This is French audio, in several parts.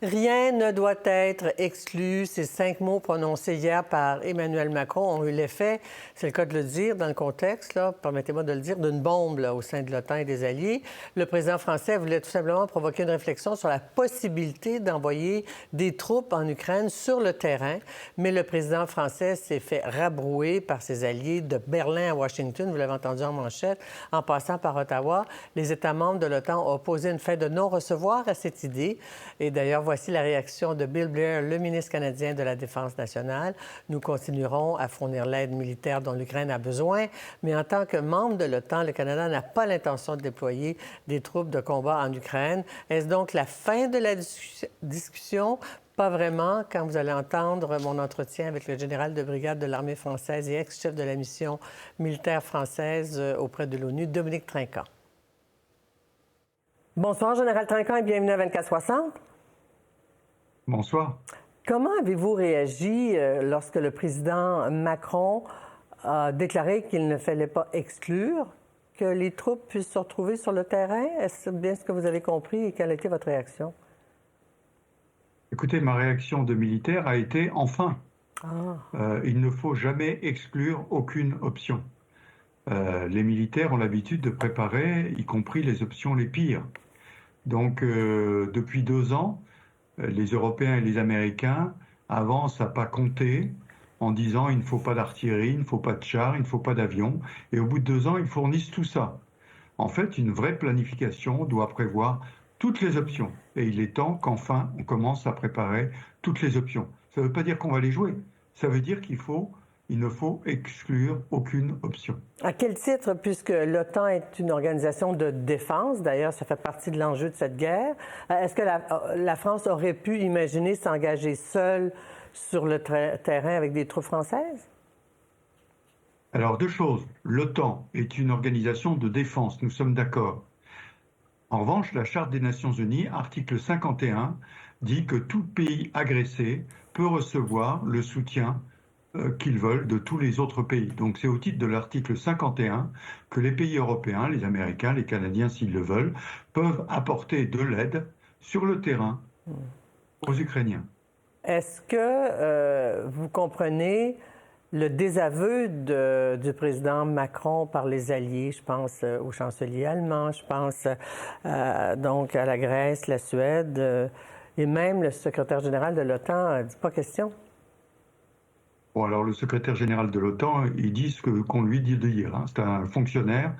Rien ne doit être exclu. Ces 5 mots prononcés hier par Emmanuel Macron ont eu l'effet, c'est le cas de le dire dans le contexte, là, permettez-moi de le dire, d'une bombe là, au sein de l'OTAN et des alliés. Le président français voulait tout simplement provoquer une réflexion sur la possibilité d'envoyer des troupes en Ukraine sur le terrain. Mais le président français s'est fait rabrouer par ses alliés de Berlin à Washington, vous l'avez entendu en manchette, en passant par Ottawa. Les États membres de l'OTAN ont opposé une fin de non-recevoir à cette idée. Et d'ailleurs, voici la réaction de Bill Blair, le ministre canadien de la Défense nationale. Nous continuerons à fournir l'aide militaire dont l'Ukraine a besoin, mais en tant que membre de l'OTAN, le Canada n'a pas l'intention de déployer des troupes de combat en Ukraine. Est-ce donc la fin de la discussion? Pas vraiment, quand vous allez entendre mon entretien avec le général de brigade de l'armée française et ex-chef de la mission militaire française auprès de l'ONU, Dominique Trinquant. Bonsoir, général Trinquant, et bienvenue à 24/60. Bonsoir. Comment avez-vous réagi lorsque le président Macron a déclaré qu'il ne fallait pas exclure que les troupes puissent se retrouver sur le terrain? Est-ce bien ce que vous avez compris et quelle a été votre réaction? Écoutez, ma réaction de militaire a été enfin. Il ne faut jamais exclure aucune option. Les militaires ont l'habitude de préparer, y compris les options les pires. Donc, depuis 2 ans, les Européens et les Américains avancent à pas compter en disant il ne faut pas d'artillerie, il ne faut pas de chars, il ne faut pas d'avions. Et au bout de 2 ans, ils fournissent tout ça. En fait, une vraie planification doit prévoir toutes les options. Et il est temps qu'enfin, on commence à préparer toutes les options. Ça ne veut pas dire qu'on va les jouer. Ça veut dire il ne faut exclure aucune option. À quel titre, puisque l'OTAN est une organisation de défense, d'ailleurs, ça fait partie de l'enjeu de cette guerre, est-ce que la France aurait pu imaginer s'engager seule sur le terrain avec des troupes françaises? Alors, 2 choses. L'OTAN est une organisation de défense, nous sommes d'accord. En revanche, la Charte des Nations Unies, article 51, dit que tout pays agressé peut recevoir le soutien qu'ils veulent de tous les autres pays. Donc c'est au titre de l'article 51 que les pays européens, les Américains, les Canadiens s'ils le veulent, peuvent apporter de l'aide sur le terrain aux Ukrainiens. Est-ce que vous comprenez le désaveu du président Macron par les alliés? Je pense au chancelier allemand, je pense donc à la Grèce, la Suède, et même le secrétaire général de l'OTAN a dit pas question. Bon, alors le secrétaire général de l'OTAN, il dit ce qu'on lui dit de dire. Hein. C'est un fonctionnaire.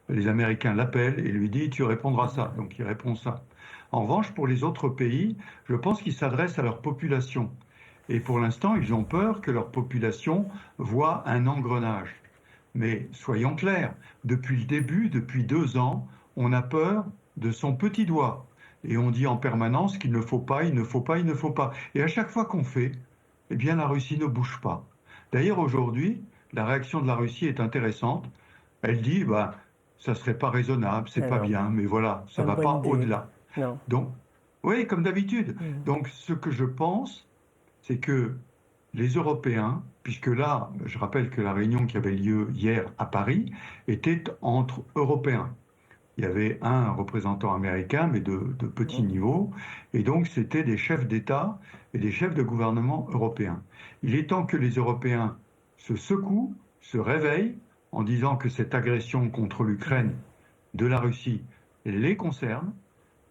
Les Américains l'appellent et lui disent « tu répondras ça ». Donc il répond ça. En revanche, pour les autres pays, je pense qu'ils s'adressent à leur population. Et pour l'instant, ils ont peur que leur population voie un engrenage. Mais soyons clairs, depuis le début, depuis 2 ans, on a peur de son petit doigt. Et on dit en permanence qu'il ne faut pas, il ne faut pas, il ne faut pas. Et à chaque fois qu'on fait, eh bien la Russie ne bouge pas. D'ailleurs, aujourd'hui, la réaction de la Russie est intéressante. Elle dit, ça serait pas raisonnable, c'est pas bien, mais voilà, ça va pas au-delà. Donc, oui, comme d'habitude. Donc, ce que je pense, c'est que les Européens, puisque là, je rappelle que la réunion qui avait lieu hier à Paris était entre Européens. Il y avait un représentant américain, mais de petit niveau, et donc c'était des chefs d'État et des chefs de gouvernement européens. Il est temps que les Européens se secouent, se réveillent, en disant que cette agression contre l'Ukraine de la Russie les concerne.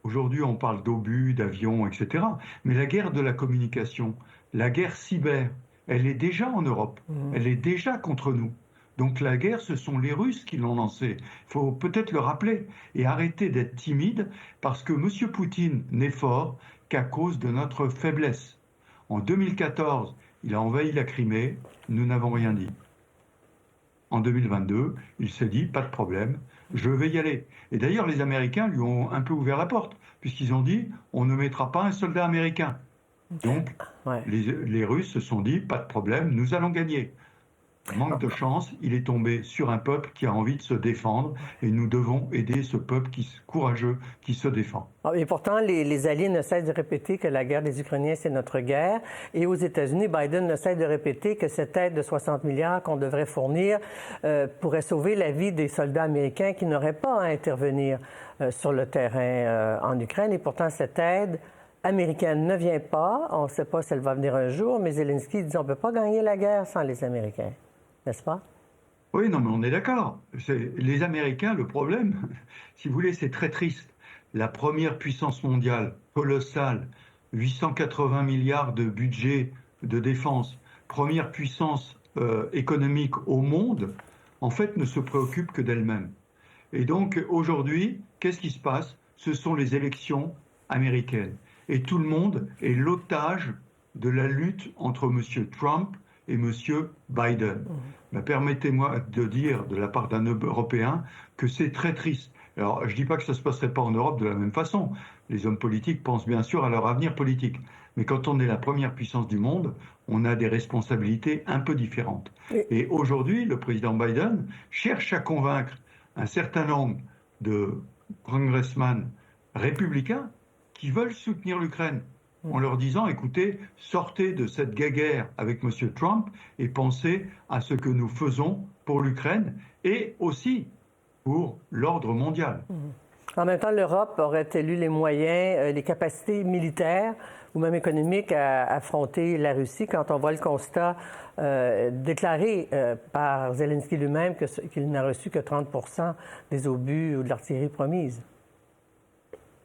Aujourd'hui, on parle d'obus, d'avions, etc. Mais la guerre de la communication, la guerre cyber, elle est déjà en Europe, elle est déjà contre nous. Donc la guerre, ce sont les Russes qui l'ont lancée. Il faut peut-être le rappeler et arrêter d'être timide parce que M. Poutine n'est fort qu'à cause de notre faiblesse. En 2014, il a envahi la Crimée, nous n'avons rien dit. En 2022, il s'est dit, pas de problème, je vais y aller. Et d'ailleurs, les Américains lui ont un peu ouvert la porte, puisqu'ils ont dit, on ne mettra pas un soldat américain. Donc, les Russes se sont dit, pas de problème, nous allons gagner. Manque de chance, il est tombé sur un peuple qui a envie de se défendre et nous devons aider ce peuple courageux qui se défend. Et pourtant, les Alliés ne cessent de répéter que la guerre des Ukrainiens, c'est notre guerre. Et aux États-Unis, Biden ne cesse de répéter que cette aide de 60 milliards qu'on devrait fournir pourrait sauver la vie des soldats américains qui n'auraient pas à intervenir sur le terrain en Ukraine. Et pourtant, cette aide américaine ne vient pas. On ne sait pas si elle va venir un jour, mais Zelensky dit on ne peut pas gagner la guerre sans les Américains. N'est-ce pas? Oui, non, mais on est d'accord. Les Américains, le problème, si vous voulez, c'est très triste. La première puissance mondiale, colossale, 880 milliards de budget de défense, première puissance économique au monde, en fait, ne se préoccupe que d'elle-même. Et donc, aujourd'hui, qu'est-ce qui se passe? Ce sont les élections américaines. Et tout le monde est l'otage de la lutte entre M. Trump et M. Biden. Ben, permettez-moi de dire, de la part d'un Européen, que c'est très triste. Alors, je ne dis pas que ça ne se passerait pas en Europe de la même façon. Les hommes politiques pensent bien sûr à leur avenir politique. Mais quand on est la première puissance du monde, on a des responsabilités un peu différentes. Et aujourd'hui, le président Biden cherche à convaincre un certain nombre de congressmen républicains qui veulent soutenir l'Ukraine en leur disant, écoutez, sortez de cette guerre avec M. Trump et pensez à ce que nous faisons pour l'Ukraine et aussi pour l'ordre mondial. En même temps, l'Europe aurait élu les moyens, les capacités militaires ou même économiques à affronter la Russie quand on voit le constat déclaré par Zelensky lui-même qu'il n'a reçu que 30 des obus ou de l'artillerie promise.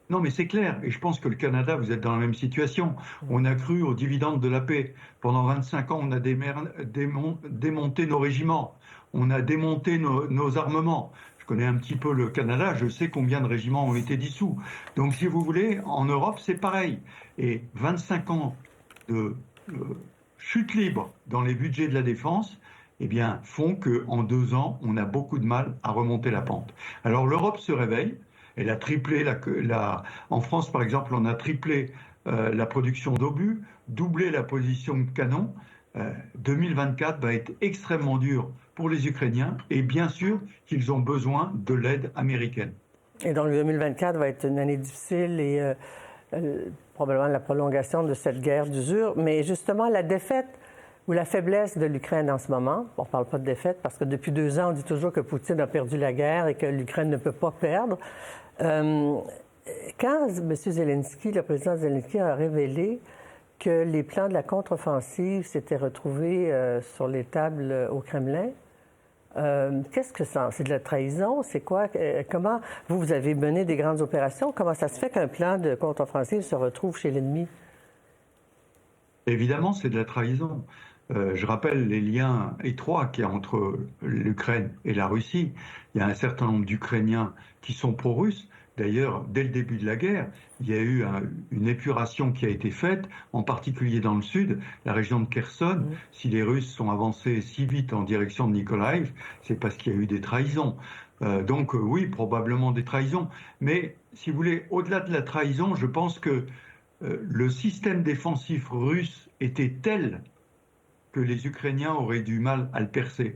Non, mais c'est clair. Et je pense que le Canada, vous êtes dans la même situation. On a cru aux dividendes de la paix. Pendant 25 ans, on a démonté nos régiments. On a démonté nos armements. Je connais un petit peu le Canada, je sais combien de régiments ont été dissous. Donc, si vous voulez, en Europe, c'est pareil. Et 25 ans de chute libre dans les budgets de la défense, eh bien, font qu'en 2 ans, on a beaucoup de mal à remonter la pente. Alors, l'Europe se réveille. Elle a triplé, en France par exemple, on a triplé la production d'obus, doublé la position de canon. 2024 va être extrêmement dur pour les Ukrainiens et bien sûr qu'ils ont besoin de l'aide américaine. Et donc 2024 va être une année difficile et probablement la prolongation de cette guerre d'usure. Mais justement, la défaite ou la faiblesse de l'Ukraine en ce moment, on ne parle pas de défaite parce que depuis 2 ans, on dit toujours que Poutine a perdu la guerre et que l'Ukraine ne peut pas perdre. Quand M. Zelensky, le président Zelensky, a révélé que les plans de la contre-offensive s'étaient retrouvés sur les tables au Kremlin, qu'est-ce que ça? C'est de la trahison? C'est quoi? Comment vous avez mené des grandes opérations? Comment ça se fait qu'un plan de contre-offensive se retrouve chez l'ennemi? Évidemment, c'est de la trahison. Je rappelle les liens étroits qu'il y a entre l'Ukraine et la Russie. Il y a un certain nombre d'Ukrainiens qui sont pro-russes. D'ailleurs, dès le début de la guerre, il y a eu une épuration qui a été faite, en particulier dans le sud, la région de Kherson. Si les Russes sont avancés si vite en direction de Nikolaïv, c'est parce qu'il y a eu des trahisons. Donc oui, probablement des trahisons. Mais si vous voulez, au-delà de la trahison, je pense que le système défensif russe était tel que les Ukrainiens auraient du mal à le percer.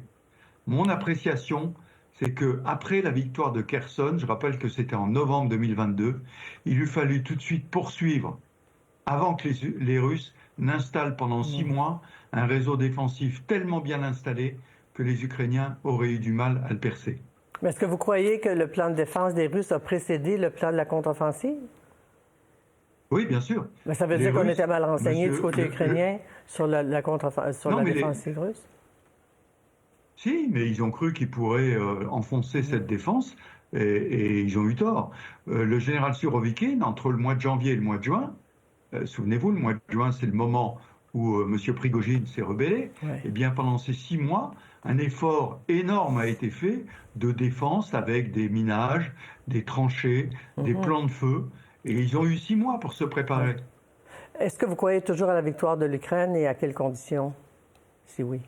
Mon appréciation, c'est qu'après la victoire de Kherson, je rappelle que c'était en novembre 2022, il eût fallu tout de suite poursuivre avant que les Russes n'installent pendant 6 mois un réseau défensif tellement bien installé que les Ukrainiens auraient eu du mal à le percer. Mais est-ce que vous croyez que le plan de défense des Russes a précédé le plan de la contre-offensive? Oui, bien sûr. Mais ça veut dire qu'on était mal renseigné du côté ukrainien sur la défensive russe? Si, mais ils ont cru qu'ils pourraient enfoncer cette défense et ils ont eu tort. Le général Surovikin, entre le mois de janvier et le mois de juin, souvenez-vous, le mois de juin, c'est le moment où M. Prigojine s'est rebellé. Ouais. Eh bien, pendant ces 6 mois, un effort énorme a été fait de défense avec des minages, des tranchées, des plans de feu. Et ils ont eu 6 mois pour se préparer. Ouais. Est-ce que vous croyez toujours à la victoire de l'Ukraine et à quelles conditions, si oui?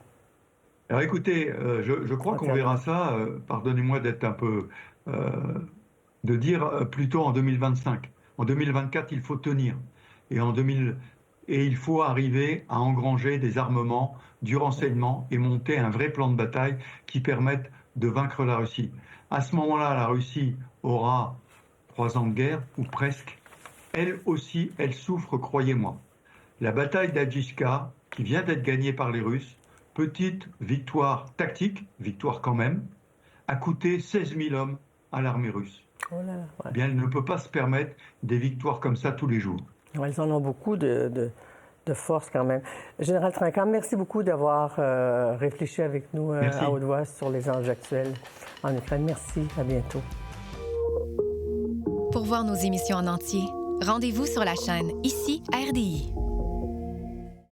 Alors écoutez, je crois qu'on verra ça, pardonnez-moi d'être un peu, de dire plutôt en 2025. En 2024, il faut tenir. Et il faut arriver à engranger des armements, du renseignement et monter un vrai plan de bataille qui permette de vaincre la Russie. À ce moment-là, la Russie aura 3 ans de guerre, ou presque. Elle aussi, elle souffre, croyez-moi. La bataille d'Adjivka, qui vient d'être gagnée par les Russes, petite victoire tactique, victoire quand même, a coûté 16 000 hommes à l'armée russe. Oh là là, ouais. Bien, elle ne peut pas se permettre des victoires comme ça tous les jours. Elles en ont beaucoup de force quand même. Général Trinquant, merci beaucoup d'avoir réfléchi avec nous à haute voix sur les enjeux actuels en Ukraine. Merci, à bientôt. Pour voir nos émissions en entier, rendez-vous sur la chaîne Ici RDI.